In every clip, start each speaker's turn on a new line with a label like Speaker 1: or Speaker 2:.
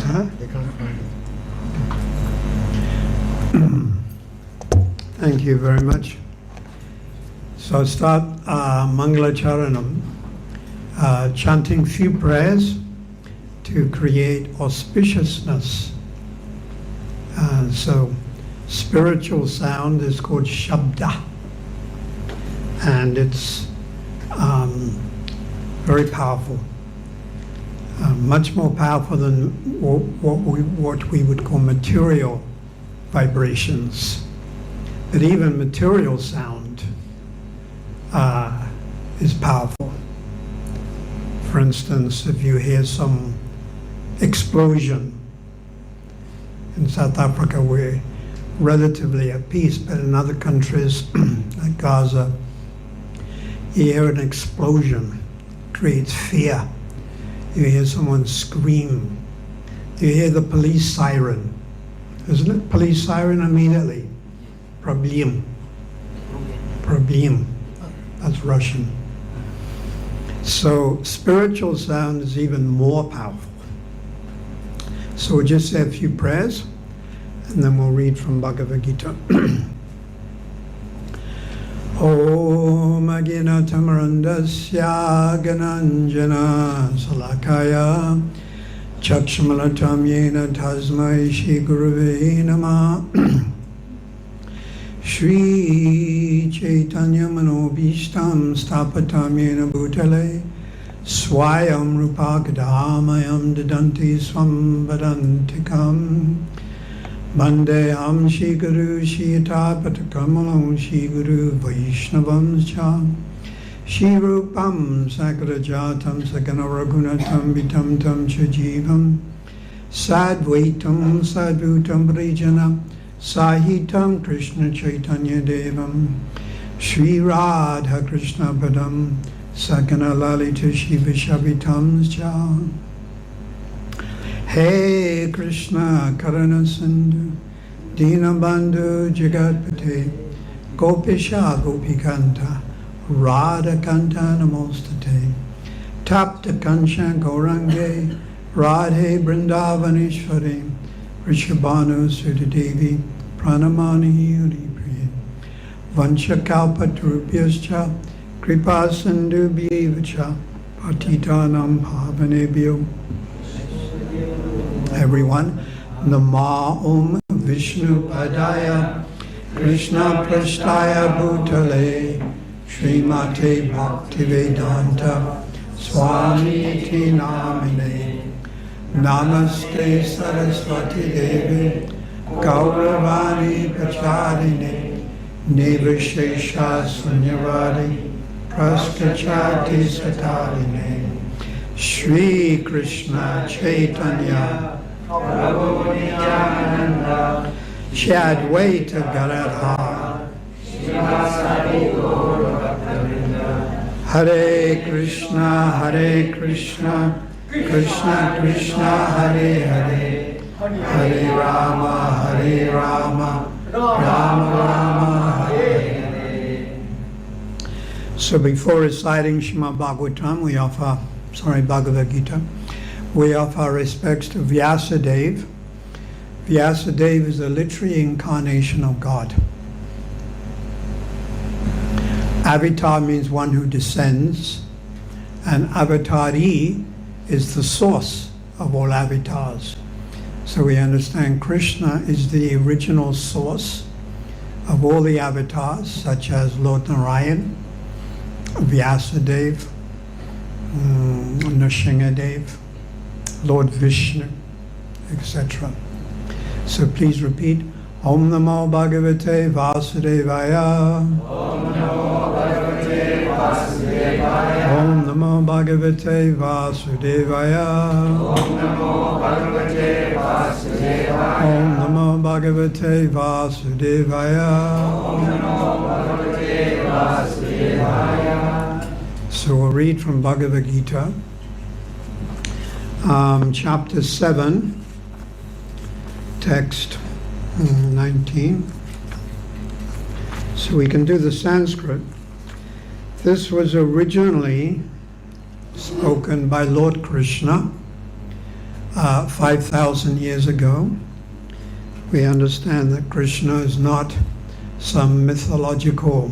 Speaker 1: Huh?
Speaker 2: They can't find it.
Speaker 1: Thank you very much. So I'll start Mangala Charanam, chanting few prayers to create auspiciousness. So spiritual sound is called Shabda, and it's very powerful, much more powerful than what we would call material vibrations. But even material sound is powerful. For instance, if you hear some explosion, in South Africa we're relatively at peace, but in other countries like Gaza, you hear an explosion, creates fear. You hear someone scream. You hear the police siren. Isn't it? Police siren immediately. Problem. That's Russian. So spiritual sound is even more powerful. So we'll just say a few prayers, and then we'll read from Bhagavad Gita. Om Agina Tamarandasya Gananjana Salakaya Chakshmalatam Yena Tasmai Shri Guruve Namah Shri Chaitanya Manobhishtam Stapatam Yena Bhutale Swayam Rupa Gadamayam Dadanti Swam Vadantikam Bandeham Shri Guru Shri Tapatakamalam Shri Guru Vaishnavam Cha Shri Rupam Sagrajatam Sakana Raghunatam Vitam Tam Chajivam Sadvaitam Sadvutam Brijana Sahitam Krishna Chaitanya Devam Shri Radha Krishna Padam Sakana Lalita Shiva Shavitam Cha Hey Krishna Karana Sindhu Dinabandhu Jagatpate Gopisha Gopikanta Radha Kanta Namostate Tapta Kansha Gaurange Radhe Brindavaneshwari Rishabhanu Sutadevi Pranamani Yuri Priya Vanchakalpatrupyascha Kripa Sindhu Bhyevacha Patitanam Bhavanebhyo. Everyone, Nama Om Vishnu Padaya Krishna Prasthaya Bhutale Srimate Bhaktivedanta Swami Iti Namine Namaste Saraswati Devi Gauravani Pacharine Nivashesha Sunyavadi Praskachati Satarine Shri Krishna Chaitanya Prabhu Nityananda Shri Advaita Gadadhar Srivasadi Gaura Bhaktavinda Hare Krishna Krishna Krishna Hare Hare Hare Rama Rama Rama Hare Hare. So before reciting Srimad Bhagavatam, Bhagavad Gita, we offer respects to Vyasadeva. Vyasadeva is a literary incarnation of God. Avatar means one who descends, and avatari is the source of all avatars. So we understand Krishna is the original source of all the avatars, such as Lord Narayan, Vyasadeva, Nrsimhadev, Lord Vishnu, etc. So please repeat, Om Namo Bhagavate Vasudevaya.
Speaker 3: Om Namo Bhagavate Vasudevaya.
Speaker 1: Om Namo Bhagavate Vasudevaya.
Speaker 3: Om Namo Bhagavate Vasudevaya.
Speaker 1: Om Namo Bhagavate Vasudevaya.
Speaker 3: Om Namo Bhagavate Vasudevaya.
Speaker 1: So we'll read from Bhagavad Gita, chapter 7, text 19. So we can do the Sanskrit. This was originally spoken by Lord Krishna 5,000 years ago. We understand that Krishna is not some mythological,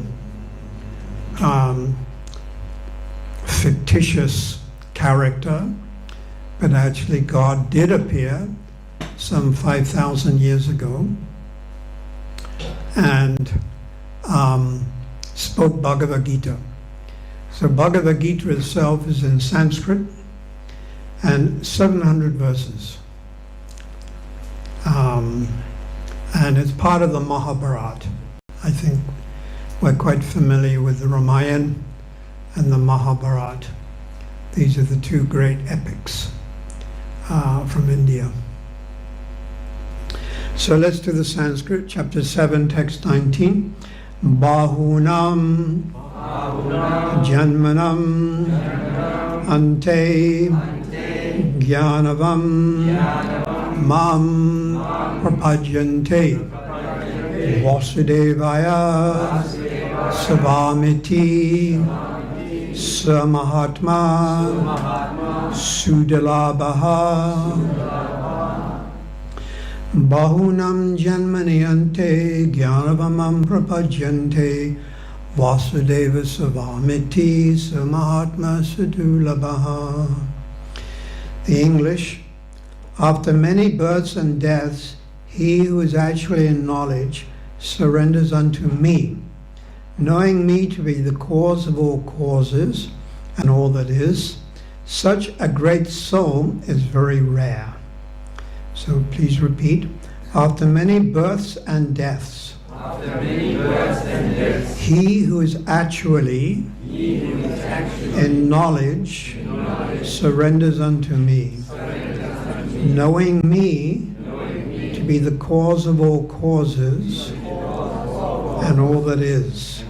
Speaker 1: fictitious character, but actually God did appear some 5,000 years ago and spoke Bhagavad Gita. So Bhagavad Gita itself is in Sanskrit and 700 verses. And it's part of the Mahabharata. I think we're quite familiar with the Ramayana and the Mahabharata. These are the two great epics from India. So let's do the Sanskrit, chapter 7, text 19. Bahunam Janmanam Ante Jnanavam Mam Prapajyante Vasudevaya Savamiti Samahatma Sudalabaha Bahunam Janmani Ante Jnanavamam Prapajyante Vasudeva Savamiti Samahatma Sudalabaha. The English: after many births and deaths, he who is actually in knowledge surrenders unto me, knowing me to be the cause of all causes and all that is. Such a great soul is very rare. So please repeat. After many births and deaths, he who is actually in knowledge surrenders unto me, knowing me to be the cause of all causes and all that is.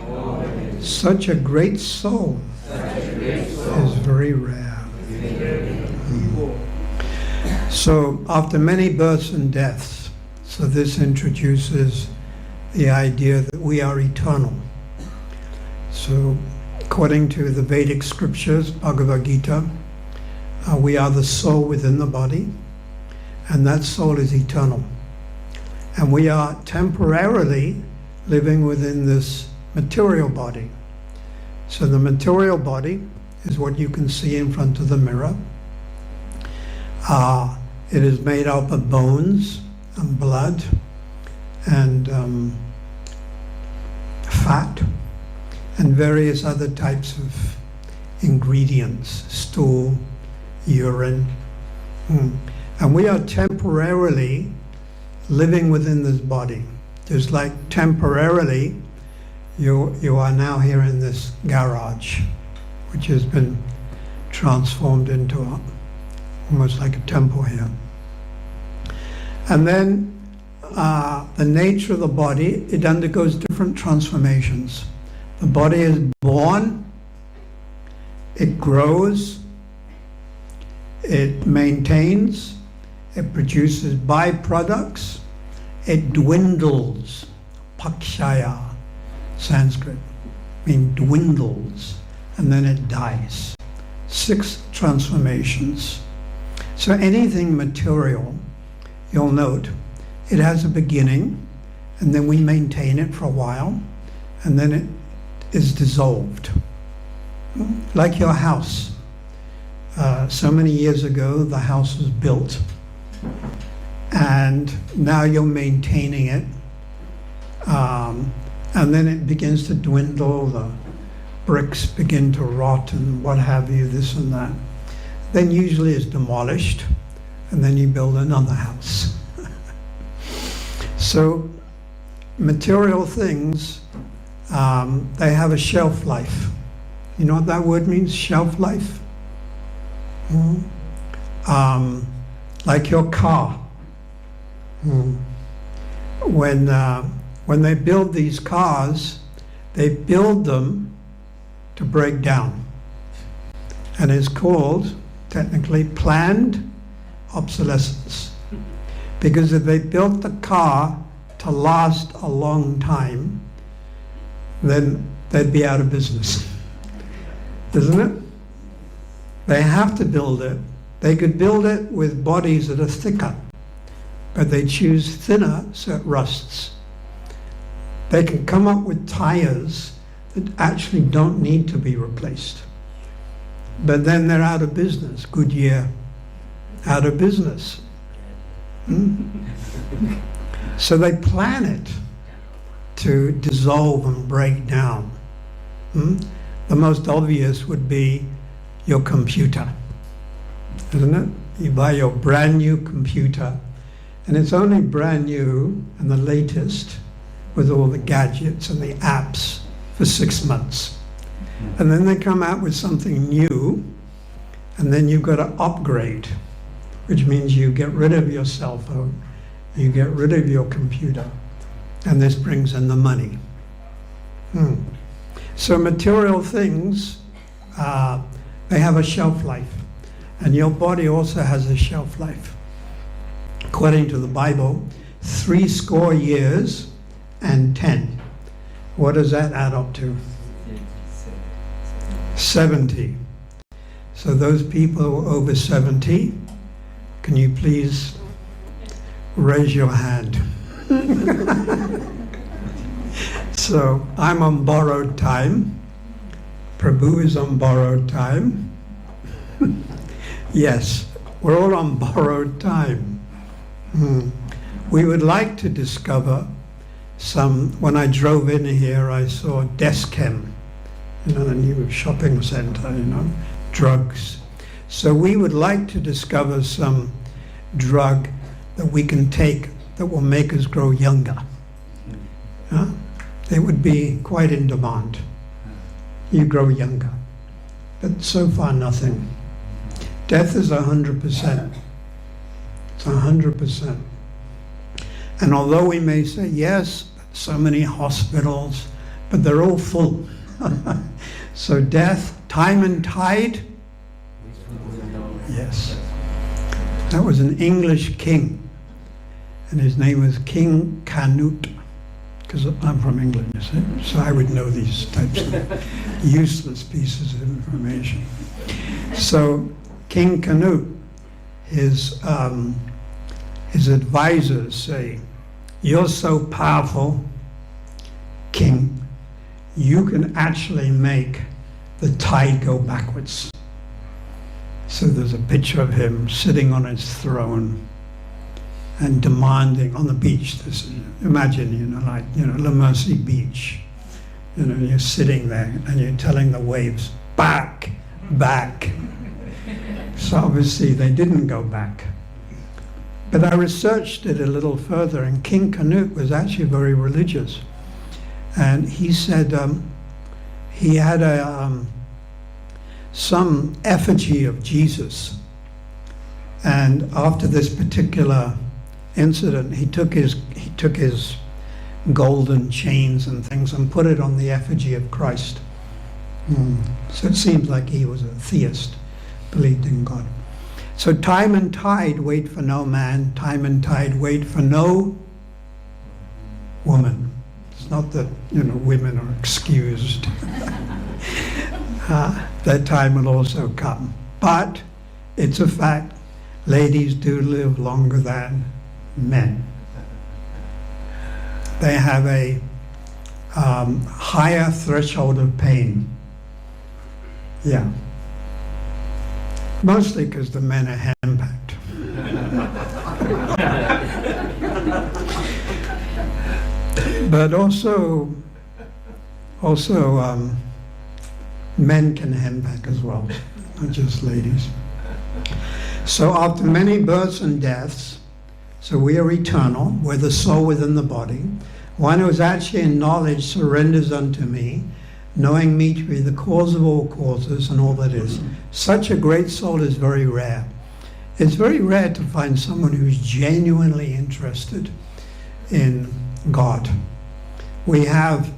Speaker 1: Such a great soul is very rare. So after many births and deaths, so this introduces the idea that we are eternal. So according to the Vedic scriptures, Bhagavad Gita, we are the soul within the body, and that soul is eternal. And we are temporarily living within this material body. So the material body is what you can see in front of the mirror. It is made up of bones and blood and fat and various other types of ingredients, stool, urine. And we are temporarily living within this body. Just like temporarily you are now here in this garage, which has been transformed into almost like a temple here. And then the nature of the body, it undergoes different transformations. The body is born, it grows, it maintains, it produces byproducts, it dwindles. Pakshaya, Sanskrit, means dwindles, and then it dies. 6 transformations. So anything material, you'll note, it has a beginning, and then we maintain it for a while, and then it is dissolved. Like your house. So many years ago, the house was built, and now you're maintaining it, and then it begins to dwindle, the bricks begin to rot and what have you, this and that. Then usually it's demolished, and then you build another house. So material things, they have a shelf life. You know what that word means, shelf life? Like your car. When they build these cars, they build them to break down. And it's called, technically, planned obsolescence. Because if they built the car to last a long time, then they'd be out of business. Isn't it? They have to build it They could build it with bodies that are thicker, but they choose thinner so it rusts. They can come up with tires that actually don't need to be replaced. But then they're out of business. Goodyear, out of business. So they plan it to dissolve and break down. The most obvious would be your computer, isn't it? You buy your brand new computer, and it's only brand new and the latest with all the gadgets and the apps for 6 months. And then they come out with something new, and then you've got to upgrade, which means you get rid of your cell phone, you get rid of your computer, and this brings in the money. So material things, they have a shelf life, and your body also has a shelf life. According to the Bible, 70 years and 10. What does that add up to? 70. So those people who are over 70, can you please raise your hand? So I'm on borrowed time. Prabhu is on borrowed time. Yes, we're all on borrowed time. We would like to discover when I drove in here, I saw Deschem, the new shopping center, drugs. So we would like to discover some drug that we can take that will make us grow younger. It would be quite in demand. You grow younger. But so far, nothing. Death is 100%. It's 100%. And although we may say, yes, so many hospitals, but they're all full. So death, time and tide? Yes. That was an English king, and his name was King Canute, because I'm from England, you see, so I would know these types of useless pieces of information. So King Canute, his advisors say, you're so powerful, king, you can actually make the tide go backwards. So there's a picture of him sitting on his throne and demanding on the beach. Imagine, La Mercy Beach. You're sitting there and you're telling the waves, back, back. So obviously they didn't go back. But I researched it a little further, and King Canute was actually very religious. And he said he had some effigy of Jesus. And after this particular incident, he took his golden chains and things and put it on the effigy of Christ. So it seems like he was a theist, believed in God. So time and tide wait for no man, time and tide wait for no woman. It's not that, women are excused. That time will also come. But it's a fact, ladies do live longer than men. They have a higher threshold of pain. Yeah. Mostly because the men are hand-packed. But also men can hand-pack as well, not just ladies. So after many births and deaths, so we are eternal, we're the soul within the body. One who is actually in knowledge surrenders unto me, knowing me to be the cause of all causes and all that is. Such a great soul is very rare. It's very rare to find someone who's genuinely interested in God. We have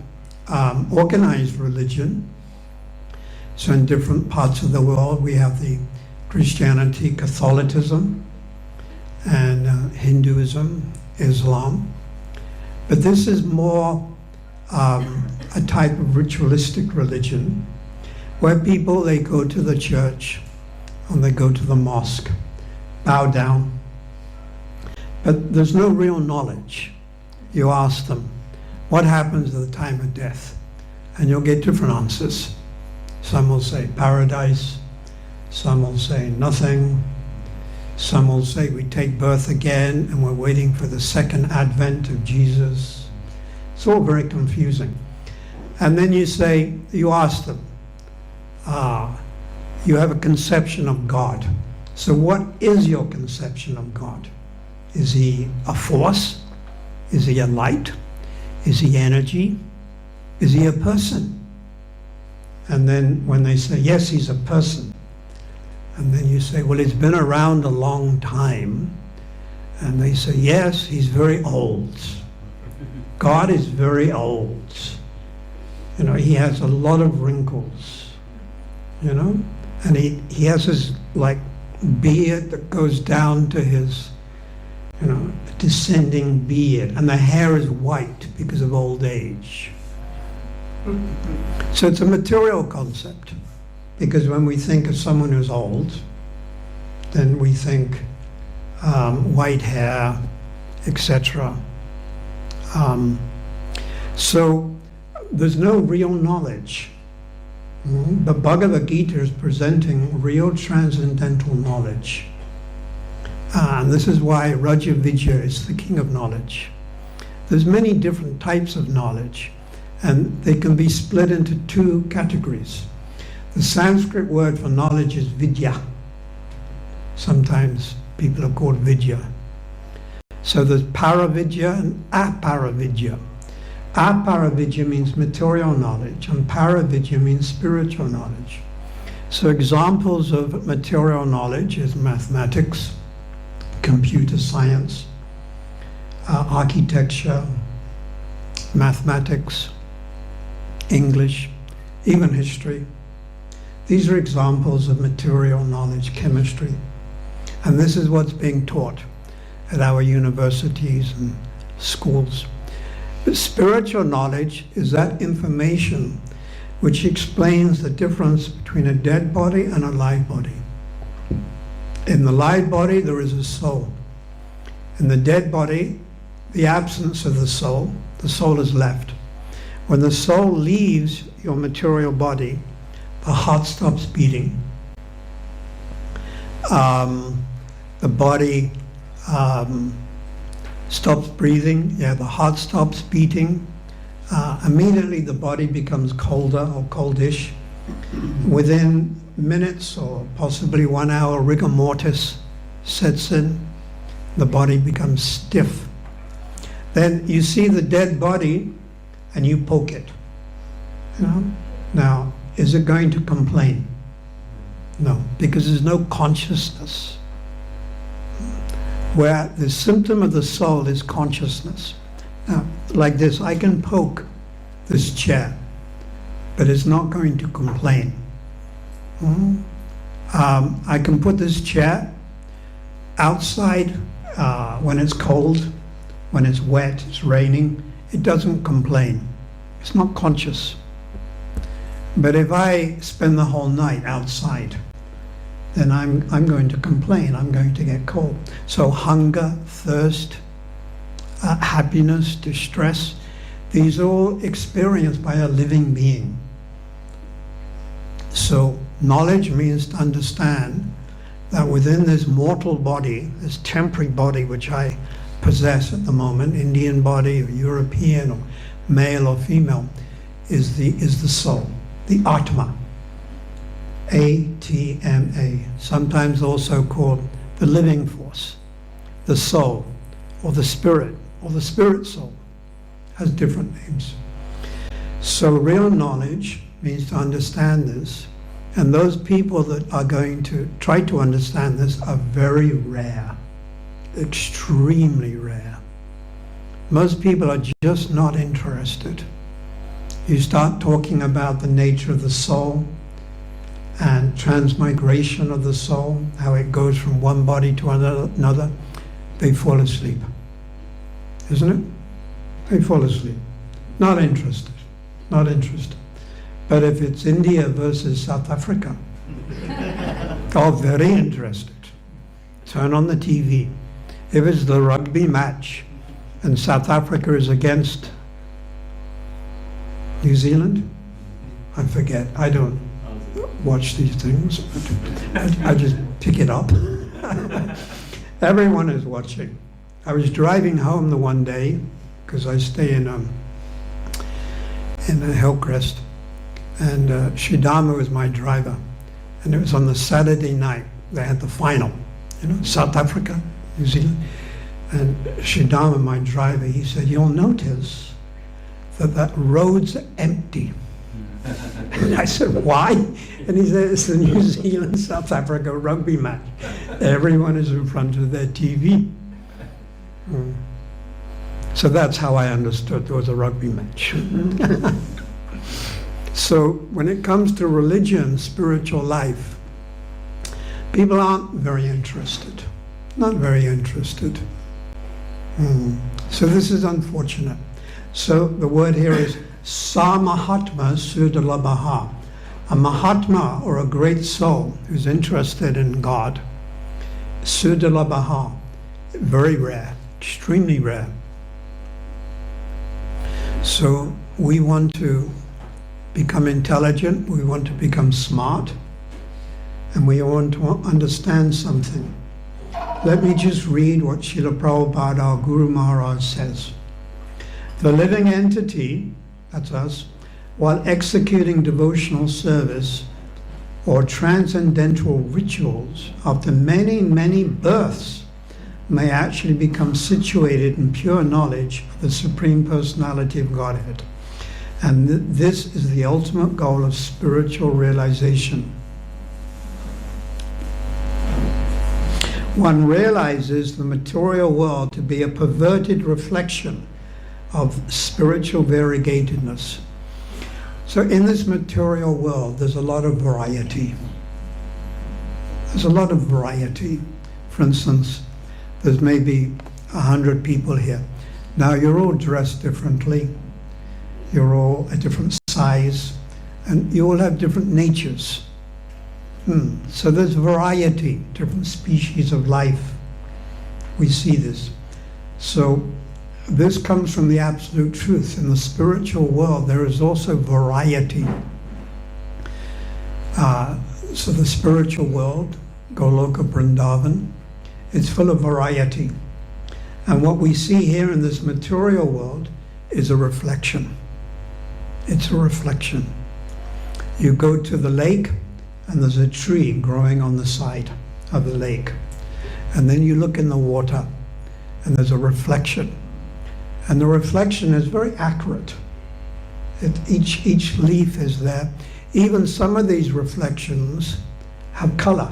Speaker 1: organized religion. So in different parts of the world, we have the Christianity, Catholicism, and Hinduism, Islam. But this is more a type of ritualistic religion where people, they go to the church and they go to the mosque, bow down. But there's no real knowledge. You ask them, what happens at the time of death? And you'll get different answers. Some will say paradise, some will say nothing, some will say we take birth again and we're waiting for the second advent of Jesus. It's all very confusing. And then you ask them, you have a conception of God. So what is your conception of God? Is he a force? Is he a light? Is he energy? Is he a person? And then when they say, yes, he's a person, and then you say, well, he's been around a long time. And they say, yes, he's very old. God is very old. You know, he has a lot of wrinkles, you know? And he has his, like, beard that goes down to his, you know, descending beard. And the hair is white because of old age. So it's a material concept. Because when we think of someone who's old, then we think white hair, etc. So there's no real knowledge. The Bhagavad Gita is presenting real transcendental knowledge. And this is why Raja Vidya is the king of knowledge. There's many different types of knowledge, and they can be split into two categories. The Sanskrit word for knowledge is vidya. Sometimes people are called vidya. So there's paravidya and aparavidya. Aparavidya means material knowledge, and paravidya means spiritual knowledge. So examples of material knowledge is mathematics, computer science, architecture, mathematics, English, even history. These are examples of material knowledge, chemistry. And this is what's being taught at our universities and schools. But spiritual knowledge is that information which explains the difference between a dead body and a live body. In the live body, there is a soul. In the dead body, the absence of the soul is left. When the soul leaves your material body, the heart stops beating. The body stops breathing. Yeah, the heart stops beating. Immediately the body becomes colder or coldish. Within minutes or possibly 1 hour, rigor mortis sets in. The body becomes stiff. Then you see the dead body and you poke it. You know? Now, is it going to complain? No, because there's no consciousness. Where the symptom of the soul is consciousness. Now, like this, I can poke this chair, but it's not going to complain. I can put this chair outside when it's cold, when it's wet, it's raining. It doesn't complain. It's not conscious. But if I spend the whole night outside, then I'm going to complain. I'm going to get cold. So hunger, thirst, happiness, distress, these are all experienced by a living being. So knowledge means to understand that within this mortal body, this temporary body which I possess at the moment, Indian body or European or male or female, is the soul, the Atma. A-T-M-A, sometimes also called the living force, the soul, or the spirit soul, has different names. So real knowledge means to understand this, and those people that are going to try to understand this are very rare, extremely rare. Most people are just not interested. You start talking about the nature of the soul, and transmigration of the soul, how it goes from one body to another, they fall asleep. Isn't it? They fall asleep. Not interested. Not interested. But if it's India versus South Africa, Oh, very interested. Turn on the TV. If it's the rugby match and South Africa is against New Zealand, I forget. I don't watch these things. I just pick it up. Everyone is watching. I was driving home the one day because I stay in Hillcrest, and Shidama was my driver, and it was on the Saturday night. They had the final, South Africa, New Zealand, and Shidama, my driver, he said, "You'll notice that road's empty." And I said, "Why?" And he said, "It's the New Zealand South Africa rugby match. Everyone is in front of their TV." So that's how I understood there was a rugby match. So when it comes to religion, spiritual life, people aren't very interested. Not very interested. So this is unfortunate. So the word here is Sa Mahatma Sudalabaha. A Mahatma, or a great soul who's interested in God. Sudalabaha. Very rare. Extremely rare. So we want to become intelligent, we want to become smart, and we want to understand something. Let me just read what Srila Prabhupada, our Guru Maharaj, says. The living entity, that's us, while executing devotional service or transcendental rituals, after many, many births, may actually become situated in pure knowledge of the Supreme Personality of Godhead. And this is the ultimate goal of spiritual realization. One realizes the material world to be a perverted reflection of spiritual variegatedness. So in this material world, there's a lot of variety. There's a lot of variety. For instance, there's maybe 100 people here. Now you're all dressed differently. You're all a different size, and you all have different natures. So there's variety, different species of life. We see this. So this comes from the absolute truth. In the spiritual world, there is also variety. So the spiritual world, Goloka Vrindavan, it's full of variety. And what we see here in this material world is a reflection. It's a reflection. You go to the lake, and there's a tree growing on the side of the lake. And then you look in the water, and there's a reflection. And the reflection is very accurate. Each leaf is there. Even some of these reflections have color,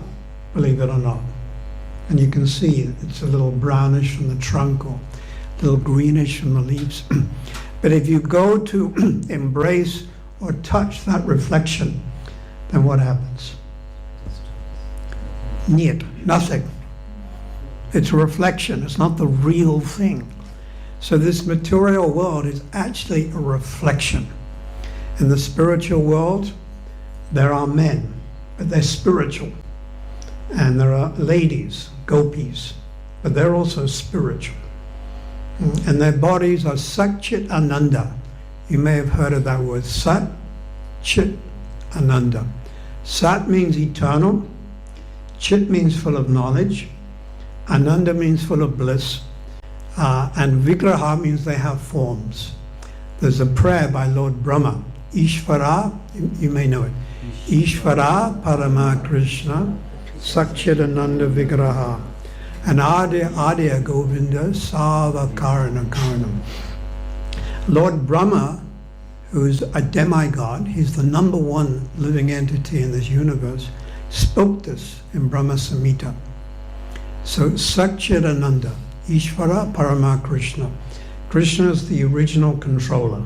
Speaker 1: believe it or not. And you can see it's a little brownish from the trunk or a little greenish from the leaves. But if you go to embrace or touch that reflection, then what happens? Niet, nothing. It's a reflection, it's not the real thing. So this material world is actually a reflection. In the spiritual world, there are men, but they're spiritual. And there are ladies, gopis, but they're also spiritual. And their bodies are Sat Chit Ananda. You may have heard of that word, Sat Chit Ananda. Sat means eternal, Chit means full of knowledge, Ananda means full of bliss, and Vigraha means they have forms. There's a prayer by Lord Brahma, Ishvara, you may know it, Ishvara Parama Krishna Satchidananda Vigraha, and Adya Govinda Sava Karana Karanam. Lord Brahma, who's a demigod, he's the number one living entity in this universe, spoke this in Brahma Samhita. So Satchidananda, Ishvara Parama Krishna. Krishna is the original controller.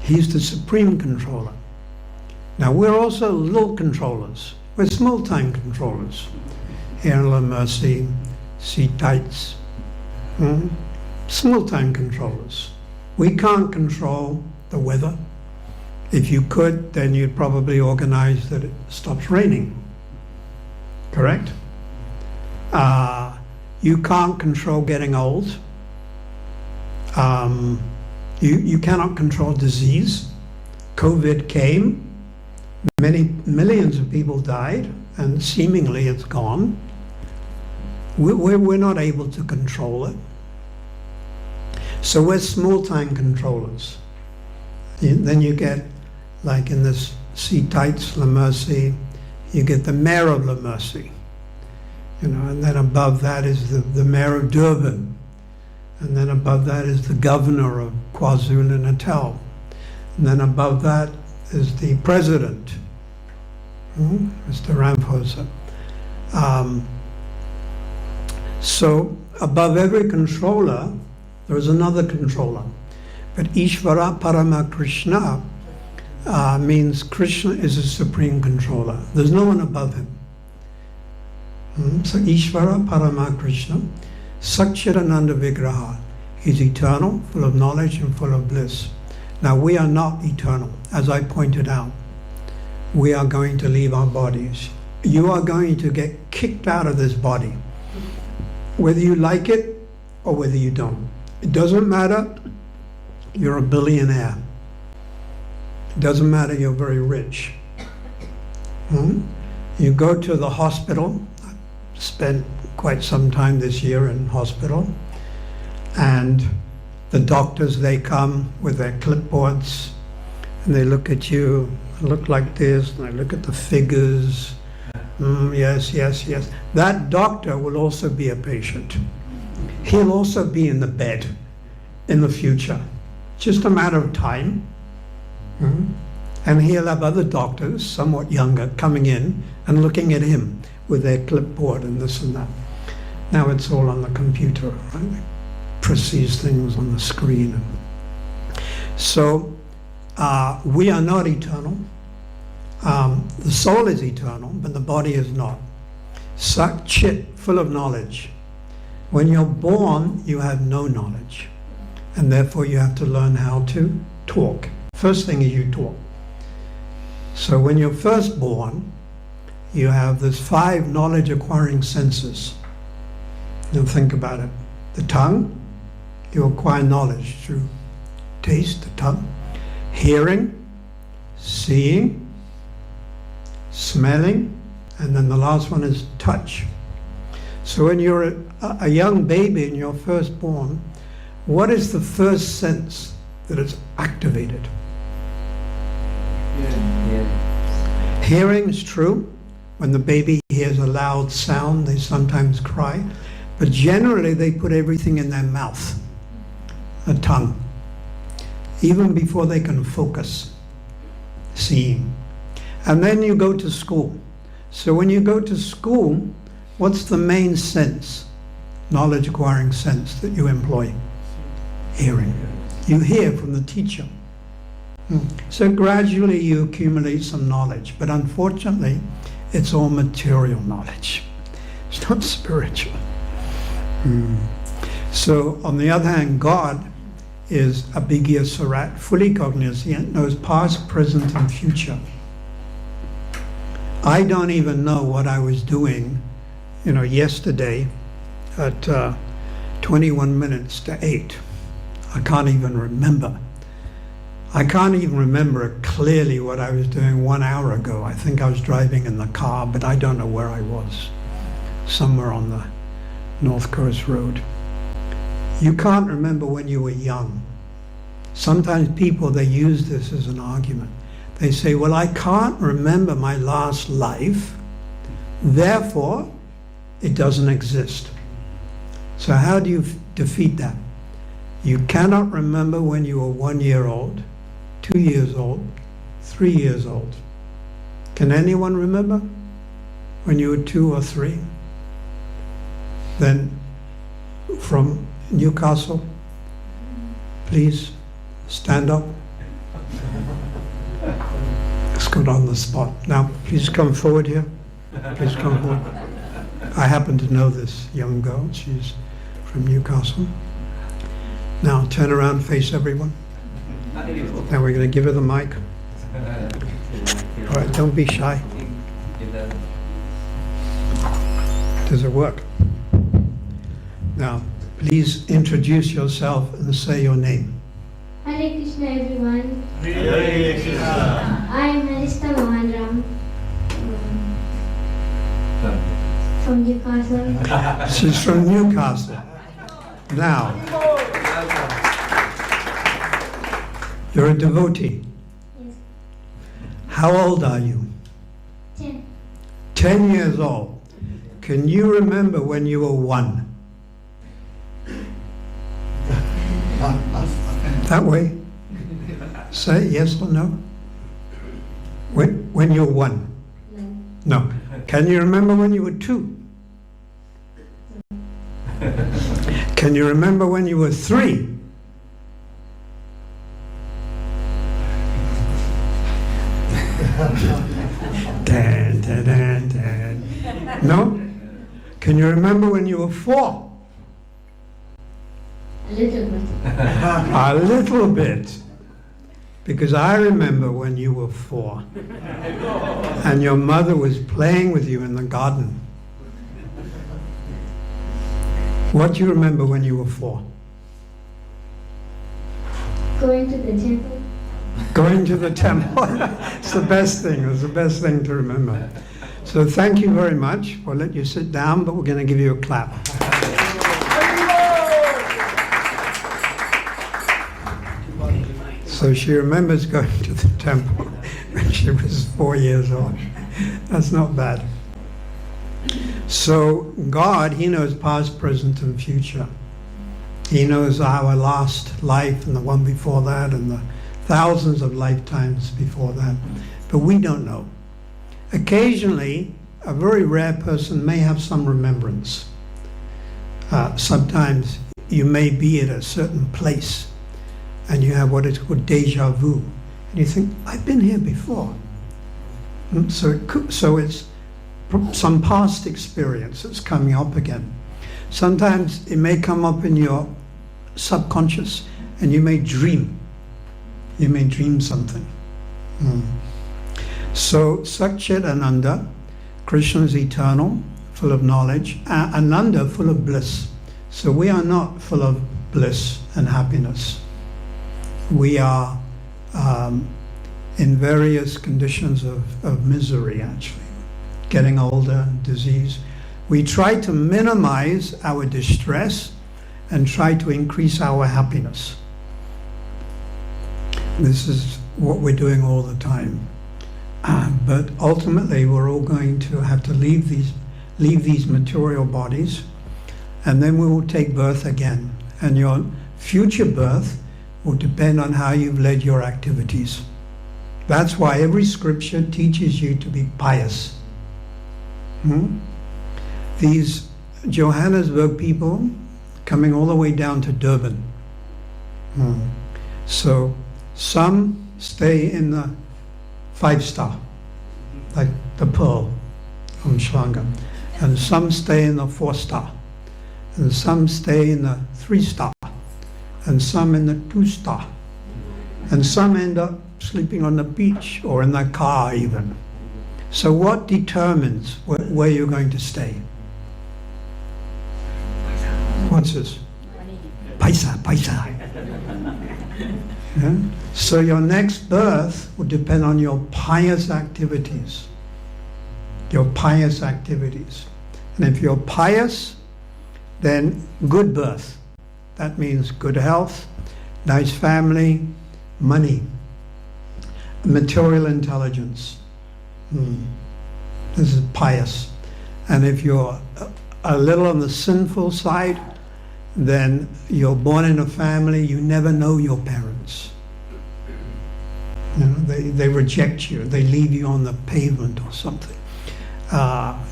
Speaker 1: He's the supreme controller. Now we're also little controllers. We're small-time controllers. Here in La Mercy, Seatites, small-time controllers. We can't control the weather. If you could, then you'd probably organize that it stops raining. Correct? You can't control getting old. You cannot control disease. COVID came, many millions of people died, and seemingly it's gone. We're not able to control it. So we're small-time controllers. Then you get, like in this See Tights, La Mercy, you get the mayor of La Mercy. And then above that is the mayor of Durban. And then above that is the governor of KwaZulu-Natal. And then above that is the president, Mr. Ramaphosa. So above every controller, there is another controller. But Ishvara Parama Krishna means Krishna is a supreme controller. There's no one above him. So Ishvara Parama Krishna, Satchidananda Vigraha. He's eternal, full of knowledge and full of bliss. Now we are not eternal, as I pointed out. We are going to leave our bodies. You are going to get kicked out of this body, whether you like it or whether you don't. It doesn't matter. You're a billionaire. It doesn't matter you're very rich. You go to the hospital. I spent quite some time this year in hospital, and the doctors, they come with their clipboards and they look at you, look like this, and they look at the figures. Yes, yes, yes. That doctor will also be a patient. He'll also be in the bed in the future. Just a matter of time. And he'll have other doctors, somewhat younger, coming in and looking at him with their clipboard and this and that. Now it's all on the computer, right? They press these things on the screen. So we are not eternal. The soul is eternal, but the body is not. Sat Chit, full of knowledge. When you're born, you have no knowledge. And therefore you have to learn how to talk. First thing is you talk. So when you're first born, you have this 5 knowledge acquiring senses. Now think about it. The tongue, you acquire knowledge through taste, the tongue. Hearing, seeing, smelling, and then the last one is touch. So when you're a young baby and you're first born, what is the first sense that is activated? Hearing is true. When the baby hears a loud sound, they sometimes cry. But generally, they put everything in their mouth, the tongue, even before they can focus, seeing. And then you go to school. So when you go to school, what's the main sense, knowledge acquiring sense that you employ? Hearing. You hear from the teacher. So gradually you accumulate some knowledge, but unfortunately it's all material knowledge. It's not spiritual. So on the other hand, God is Abhigya Sarat, fully cognizant, knows past, present and future. I don't even know what I was doing, yesterday at 21 minutes to 8. I can't even remember. I can't even remember clearly what I was doing 1 hour ago. I think I was driving in the car, but I don't know where I was. Somewhere on the North Coast Road. You can't remember when you were young. Sometimes people, they use this as an argument. They say, well, I can't remember my last life, therefore it doesn't exist. So how do you defeat that? You cannot remember when you were 1 year old, 2 years old, 3 years old. Can anyone remember when you were 2 or 3? Then from Newcastle, please stand up. Let's go on the spot. Now, please come forward here. Please come forward. I happen to know this young girl. She's from Newcastle. Now, turn around, face everyone. Now we're going to give her the mic. All right, don't be shy. Does it work? Now, please introduce yourself and say your name.
Speaker 2: Hare Krishna everyone.
Speaker 3: Hare Krishna.
Speaker 2: I am Mercy Nama Hatta from Newcastle.
Speaker 1: She's from Newcastle. Now, you're a devotee.
Speaker 2: Yes.
Speaker 1: How old are you?
Speaker 2: 10.
Speaker 1: 10 years old. Can you remember when you were 1? That way? Say yes or no? When you're 1?
Speaker 2: No.
Speaker 1: No. Can you remember when you were 2? Can you remember when you were 3? Dan, dan, dan, dan. No? Can you remember when you were 4?
Speaker 2: A little bit.
Speaker 1: A little bit. Because I remember when you were 4 and your mother was playing with you in the garden. What do you remember when you were 4?
Speaker 2: Going to the temple.
Speaker 1: Going to the temple. It's the best thing. It's the best thing to remember. So thank you very much. We'll let you sit down, but we're going to give you a clap. So she remembers going to the temple when she was 4 years old. That's not bad. So God, He knows past, present, and future. He knows our last life and the one before that and the thousands of lifetimes before that. But we don't know. Occasionally, a very rare person may have some remembrance. Sometimes you may be at a certain place and you have what is called déjà vu. And you think, I've been here before. So it's some past experience that's coming up again. Sometimes it may come up in your subconscious and you may dream. You may dream something. So Satchit Ananda, Krishna is eternal, full of knowledge, Ananda full of bliss. So we are not full of bliss and happiness. We are in various conditions of misery, actually. Getting older, disease. We try to minimize our distress and try to increase our happiness. This is what we're doing all the time. But ultimately, we're all going to have to leave these material bodies, and then we will take birth again. And your future birth will depend on how you've led your activities. That's why every scripture teaches you to be pious. These Johannesburg people coming all the way down to Durban. So some stay in the 5-star, like the Pearl from Shlanga, and some stay in the 4-star, and some stay in the 3-star, and some in the 2-star, and some end up sleeping on the beach or in their car even. So what determines where you're going to stay? What's this? Paisa. Yeah? So your next birth will depend on your pious activities. Your pious activities. And if you're pious, then good birth. That means good health, nice family, money, material intelligence. This is pious. And if you're a little on the sinful side, then you're born in a family, you never know your parents. You know, they reject you, they leave you on the pavement or something.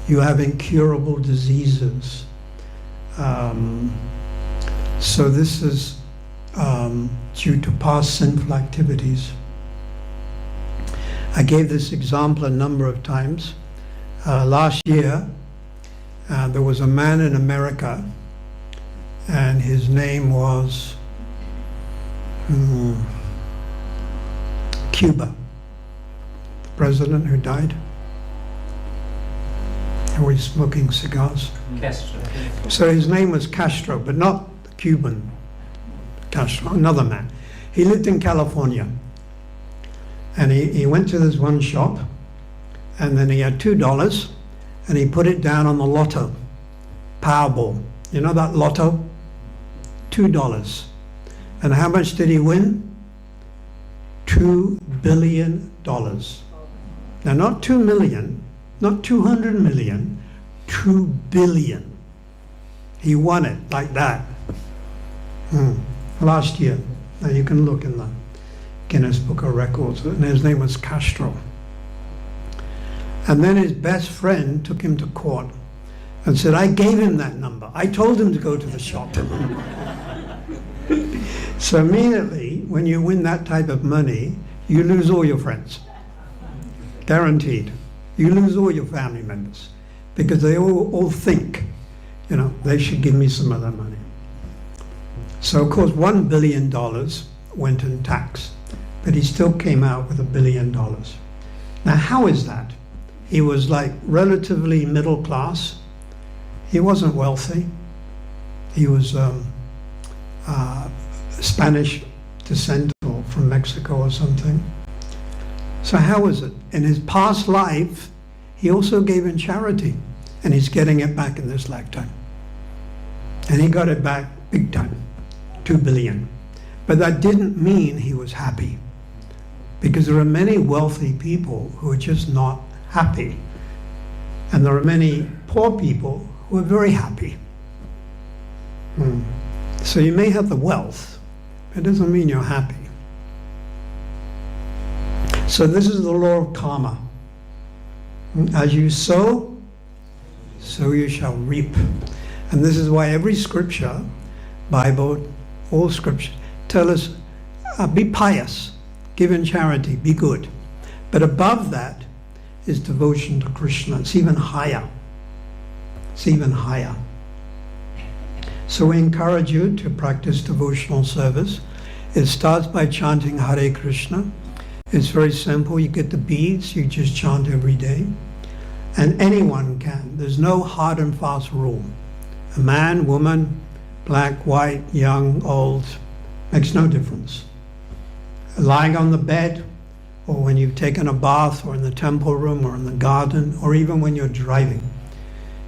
Speaker 1: You have incurable diseases. So this is due to past sinful activities. I gave this example a number of times. Last year, there was a man in America, and his name was Cuba, the president who died. Always smoking cigars.
Speaker 3: Castro.
Speaker 1: So his name was Castro, but not the Cuban Castro, another man. He lived in California. And he went to this one shop, and then he had $2, and he put it down on the lotto, Powerball. You know that lotto? $2. And how much did he win? $2 billion. Now, not 2 million, not 200 million, 2 billion. He won it like that. Last year. Now you can look in the Guinness Book of Records, and his name was Castro. And then his best friend took him to court and said, I gave him that number. I told him to go to the shop. So immediately, when you win that type of money, you lose all your friends. Guaranteed. You lose all your family members because they all think, they should give me some of that money. So of course, $1 billion went in tax, but he still came out with $1 billion. Now, how is that? He was like relatively middle class. He wasn't wealthy. He was Spanish descent or from Mexico or something. So how is it? In his past life, he also gave in charity, and he's getting it back in this lifetime. And he got it back big time, 2 billion. But that didn't mean he was happy, because there are many wealthy people who are just not happy. And there are many poor people who are very happy. So you may have the wealth, it doesn't mean you're happy. So this is the law of karma. As you sow, so you shall reap. And this is why every scripture, Bible, all scriptures, tell us, be pious, give in charity, be good. But above that is devotion to Krishna. It's even higher. It's even higher. So we encourage you to practice devotional service. It starts by chanting Hare Krishna. It's very simple. You get the beads, you just chant every day. And anyone can. There's no hard and fast rule. A man, woman, black, white, young, old, makes no difference. Lying on the bed, or when you've taken a bath, or in the temple room, or in the garden, or even when you're driving,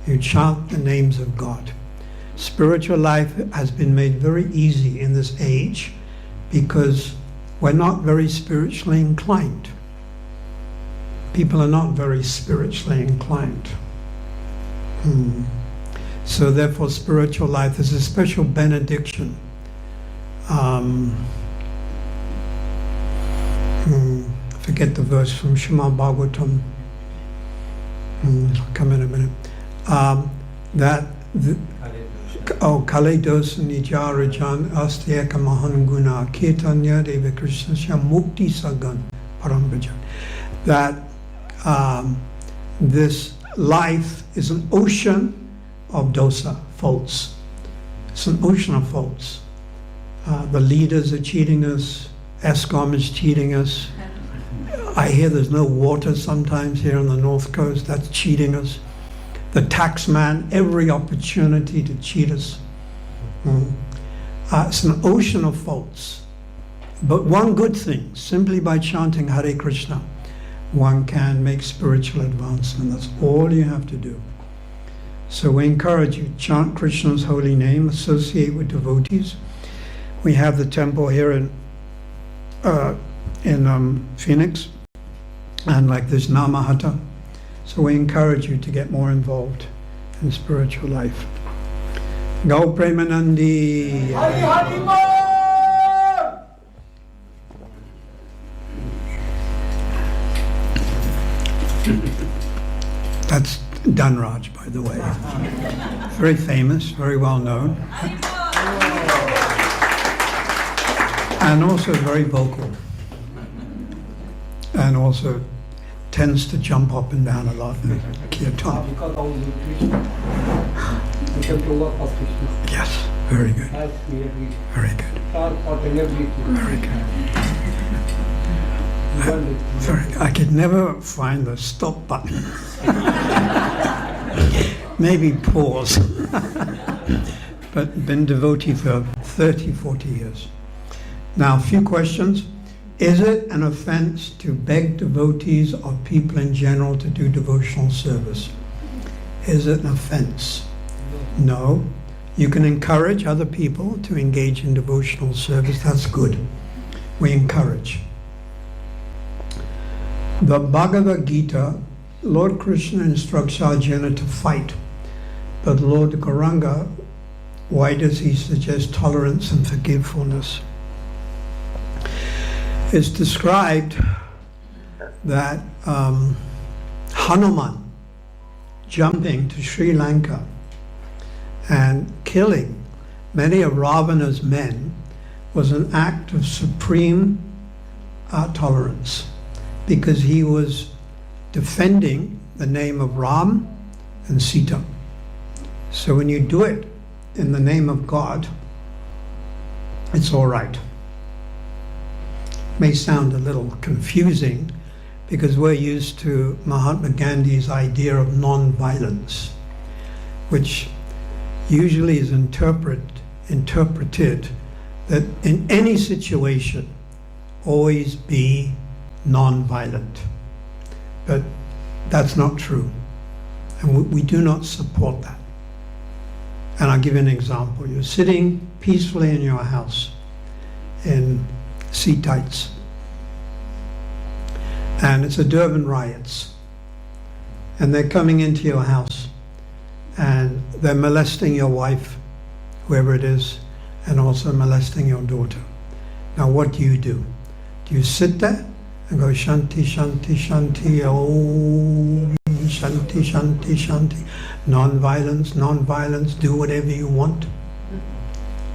Speaker 1: you chant the names of God. Spiritual life has been made very easy in this age because we're not very spiritually inclined. People are not very spiritually inclined. So therefore spiritual life is a special benediction. Forget the verse from Srimad Bhagavatam. I'll come in a minute. Kale dos nijarajan astyeka mahanguna ketanya deva krishna mukti sagan parambrajan. That this life is an ocean of dosa, faults. It's an ocean of faults. The leaders are cheating us. ESCOM is cheating us. I hear there's no water sometimes here on the North Coast. That's cheating us. The tax man, every opportunity to cheat us. It's an ocean of faults. But one good thing, simply by chanting Hare Krishna, one can make spiritual advancement. That's all you have to do. So we encourage you, chant Krishna's holy name, associate with devotees. We have the temple here in Phoenix, and like this Nama Hatta. So we encourage you to get more involved in spiritual life. Gau Premanandi.
Speaker 4: Hari Hari Bol!
Speaker 1: That's Dhanraj, by the way. Very famous, very well known. And also very vocal. And also tends to jump up and down a lot in kirtan.
Speaker 4: Because of Krishna. Because the work of Krishna.
Speaker 1: Yes, very good.
Speaker 4: As we agree.
Speaker 1: Very good. Very good. Very good. I could never find the stop button. maybe pause. But been devotee for 30, 40 years. Now, a few questions. Is it an offense to beg devotees or people in general to do devotional service? Is it an offense? No. You can encourage other people to engage in devotional service. That's good. We encourage. The Bhagavad Gita, Lord Krishna instructs Arjuna to fight. But Lord Gauranga, why does he suggest tolerance and forgivefulness? It's described that Hanuman jumping to Sri Lanka and killing many of Ravana's men was an act of supreme tolerance, because he was defending the name of Ram and Sita. So when you do it in the name of God, it's all right. May sound a little confusing because we're used to Mahatma Gandhi's idea of non-violence, which usually is interpreted that in any situation, always be non-violent. But that's not true. And we do not support that. And I'll give you an example. You're sitting peacefully in your house in sea tights, and it's a Durban riots, and they're coming into your house and they're molesting your wife, whoever it is, and also molesting your daughter. Now what do? Do you sit there and go shanti, shanti, shanti, om, shanti, shanti, shanti, non-violence, non-violence, do whatever you want?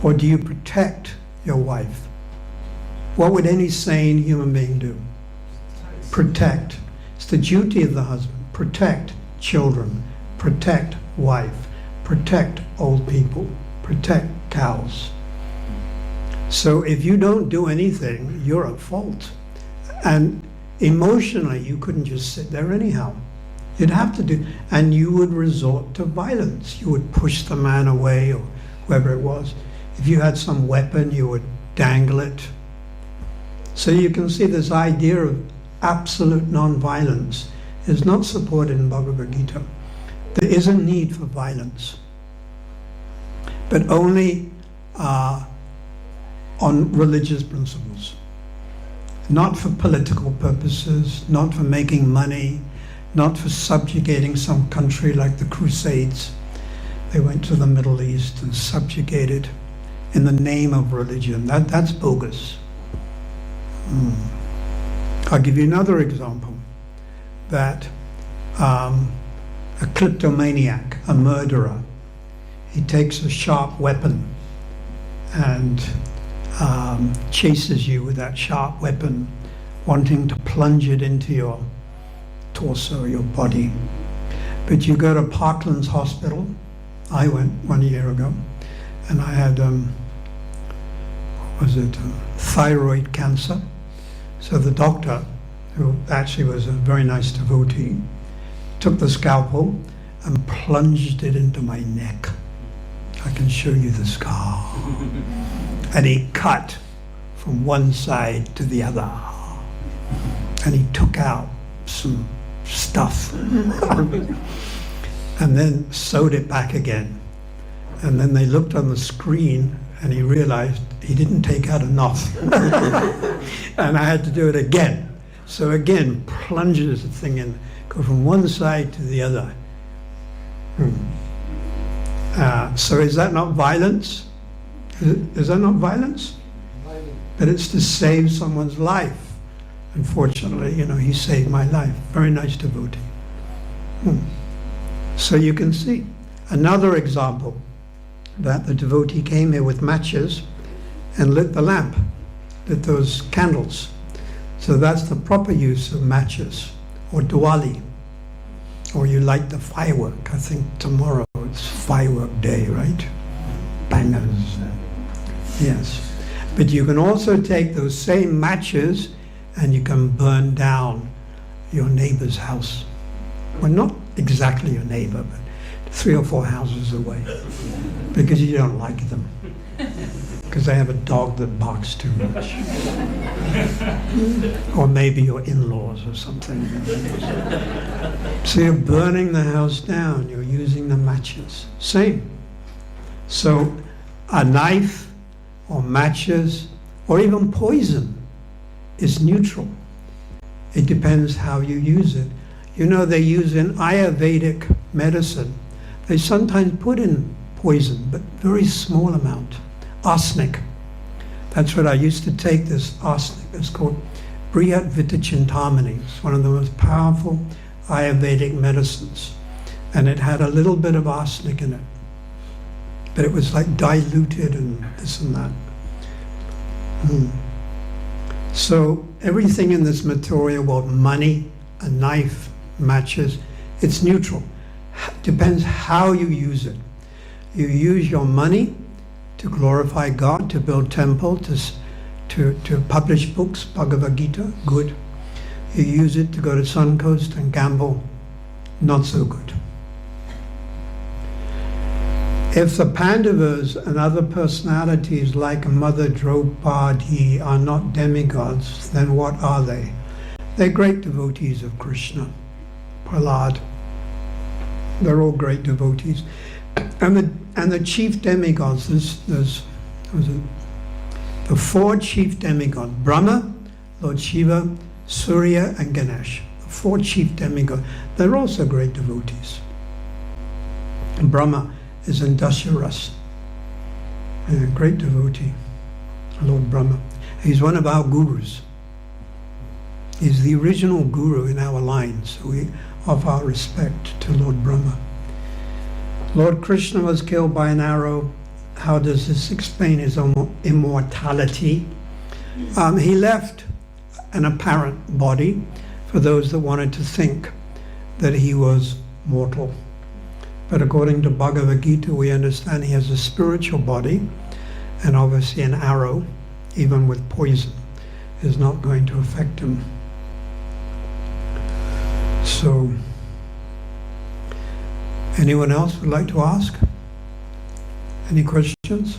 Speaker 1: Or do you protect your wife? What would any sane human being do? Protect. It's the duty of the husband. Protect children, protect wife, protect old people, protect cows. So if you don't do anything, you're at fault. And emotionally, you couldn't just sit there anyhow. You'd have to do, and you would resort to violence. You would push the man away, or whoever it was. If you had some weapon, you would dangle it. So you can see this idea of absolute non-violence is not supported in Bhagavad Gita. There is a need for violence, but only on religious principles. Not for political purposes, not for making money, not for subjugating some country like the Crusades. They went to the Middle East and subjugated in the name of religion. That's bogus. I'll give you another example, that a kleptomaniac, a murderer, he takes a sharp weapon and chases you with that sharp weapon, wanting to plunge it into your torso, your body. But you go to Parkland's Hospital. I went 1 year ago, and I had thyroid cancer. So the doctor, who actually was a very nice devotee, took the scalpel and plunged it into my neck. I can show you the scar. And he cut from one side to the other. And he took out some stuff and then sewed it back again. And then they looked on the screen and he realized he didn't take out enough. And I had to do it again. So again, plunges the thing in, go from one side to the other. So is that not violence? Is that not violence? But it's to save someone's life. Unfortunately, he saved my life. Very nice devotee. So you can see another example that the devotee came here with matches and lit the lamp, lit those candles. So that's the proper use of matches, or Diwali, or you light the firework. I think tomorrow it's firework day, right? Bangers. Yes. But you can also take those same matches and you can burn down your neighbor's house. Well, not exactly your neighbor, but 3 or 4 houses away because you don't like them. Because they have a dog that barks too much. Or maybe your in-laws or something. So you're burning the house down, you're using the matches. Same. So a knife or matches or even poison is neutral. It depends how you use it. You know, they use in Ayurvedic medicine, they sometimes put in poison, but very small amount. Arsenic. That's what I used to take, this arsenic. It's called Brihat Vitachintamani. It's one of the most powerful Ayurvedic medicines. And it had a little bit of arsenic in it. But it was like diluted and this and that. So everything in this material world, money, a knife, matches, it's neutral. Depends how you use it. You use your money to glorify God, to build temple, to publish books, Bhagavad Gita, good. You use it to go to Suncoast and gamble, not so good. If the Pandavas and other personalities like Mother Draupadi are not demigods, then what are they? They're great devotees of Krishna. Prahlad. They're all great devotees. And the chief demigods, there's the 4 chief demigods, Brahma, Lord Shiva, Surya, and Ganesh. The 4 chief demigods, they're also great devotees. Brahma is Dasyaras, a great devotee, Lord Brahma. He's one of our gurus. He's the original guru in our line, so we offer our respect to Lord Brahma. Lord Krishna was killed by an arrow. How does this explain his immortality? He left an apparent body for those that wanted to think that he was mortal. But according to Bhagavad Gita, we understand he has a spiritual body, and obviously an arrow, even with poison, is not going to affect him. So, anyone else would like to ask? Any questions?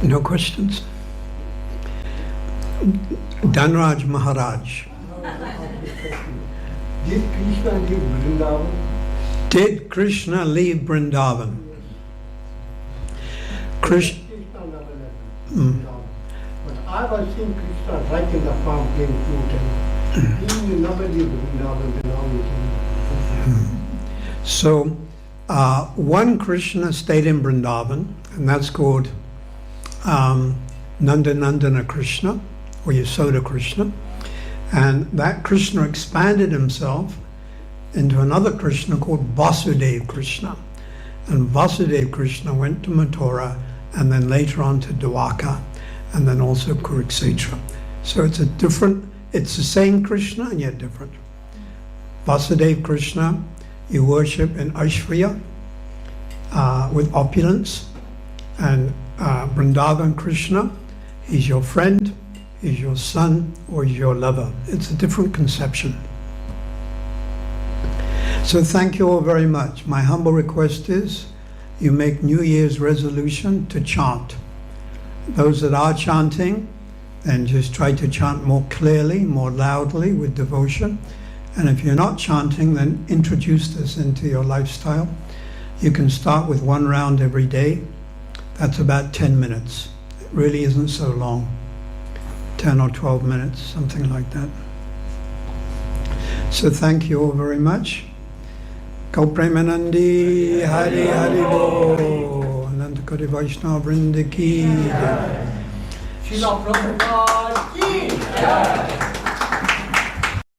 Speaker 1: No questions? Dhanraj Maharaj.
Speaker 4: Did Krishna leave Vrindavan?
Speaker 1: Did Krishna leave Vrindavan? Krishna
Speaker 4: Never left Vrindavan. But I was seeing Krishna right in the farm playing flute, and he will never leave Vrindavan, then always.
Speaker 1: So, one Krishna stayed in Vrindavan, and that's called Nandanandana Krishna, or Yasoda Krishna. And that Krishna expanded himself into another Krishna called Vasudeva Krishna. And Vasudeva Krishna went to Mathura, and then later on to Dwarka, and then also Kurukshetra. So it's the same Krishna and yet different. Vasudeva Krishna, you worship in Aishvarya with opulence, and Vrindavan Krishna, he's your friend, he's your son, or he's your lover. It's a different conception. So thank you all very much. My humble request is you make New Year's resolution to chant. Those that are chanting, then just try to chant more clearly, more loudly, with devotion. And if you're not chanting, then introduce this into your lifestyle. You can start with 1 round every day. That's about 10 minutes. It really isn't so long. 10 or 12 minutes, something like that. So thank you all very much. Gau Premanandi, Hari Hari Bo, Anantakari Vaishnava Vrinda Ki.
Speaker 4: Srila Prabhupada ki jai.